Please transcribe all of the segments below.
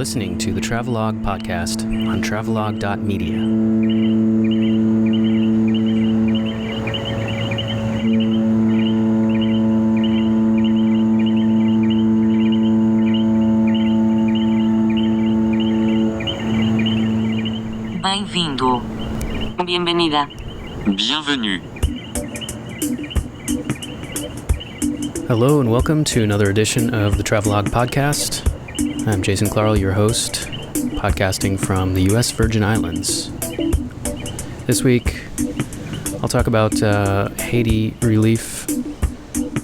listening to the Travelogue podcast on Travelogue.media. Bem-vindo. Bienvenida. Bienvenue. Hello and welcome to another edition of the Travelogue podcast. I'm Jason Clarl, your host, podcasting from the U.S. Virgin Islands. This week, I'll talk about Haiti relief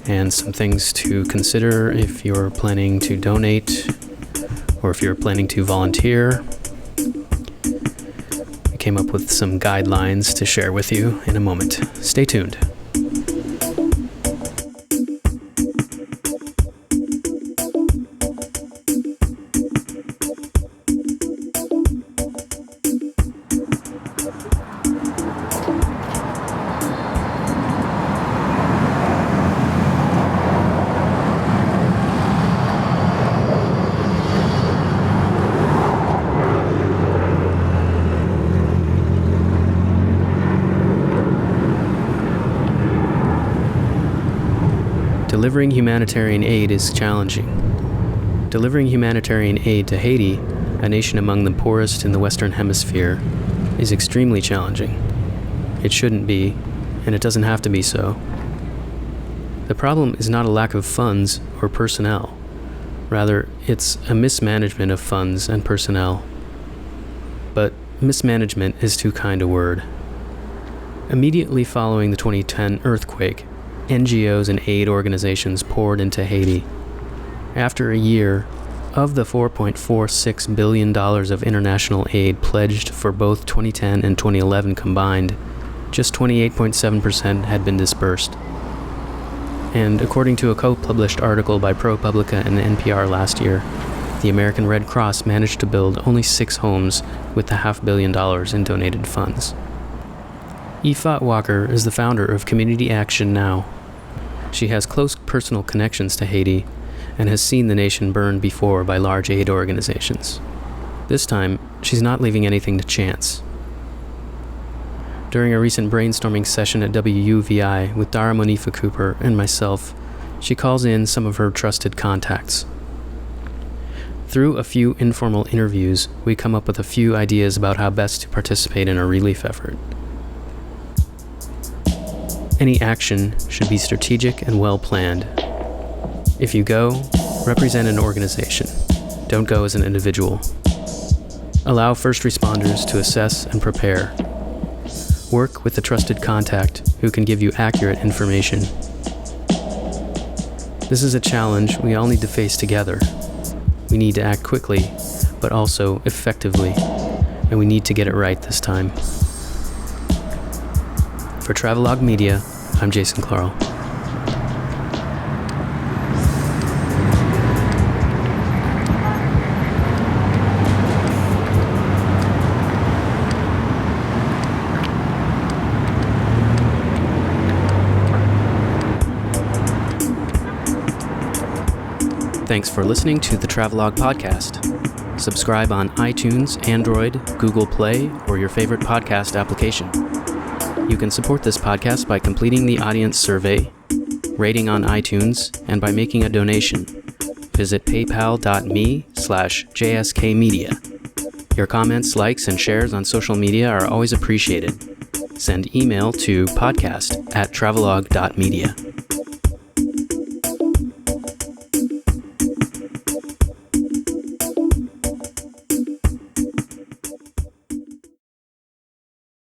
and some things to consider if you're planning to donate or if you're planning to volunteer. I came up with some guidelines to share with you in a moment. Stay tuned. Delivering humanitarian aid is challenging. Delivering humanitarian aid to Haiti, a nation among the poorest in the Western Hemisphere, is extremely challenging. It shouldn't be, and it doesn't have to be so. The problem is not a lack of funds or personnel. Rather, it's a mismanagement of funds and personnel. But mismanagement is too kind a word. Immediately following the 2010 earthquake, NGOs and aid organizations poured into Haiti. After a year, of the $4.46 billion of international aid pledged for both 2010 and 2011 combined, just 28.7% had been dispersed. And according to a co-published article by ProPublica and NPR last year, the American Red Cross managed to build only 6 homes with the $500 million in donated funds. Ifat Walker is the founder of Community Action Now. She has close personal connections to Haiti and has seen the nation burned before by large aid organizations. This time, she's not leaving anything to chance. During a recent brainstorming session at WUVI with Dara Monifa Cooper and myself, she calls in some of her trusted contacts. Through a few informal interviews, we come up with a few ideas about how best to participate in a relief effort. Any action should be strategic and well-planned. If you go, represent an organization. Don't go as an individual. Allow first responders to assess and prepare. Work with a trusted contact who can give you accurate information. This is a challenge we all need to face together. We need to act quickly, but also effectively, and we need to get it right this time. For Travelogue Media, I'm Jason Clarl. Thanks for listening to the Travelogue podcast. Subscribe on iTunes, Android, Google Play, or your favorite podcast application. You can support this podcast by completing the audience survey, rating on iTunes, and by making a donation. Visit paypal.me/JSKmedia. Your comments, likes, and shares on social media are always appreciated. Send email to podcast@travelogue.media.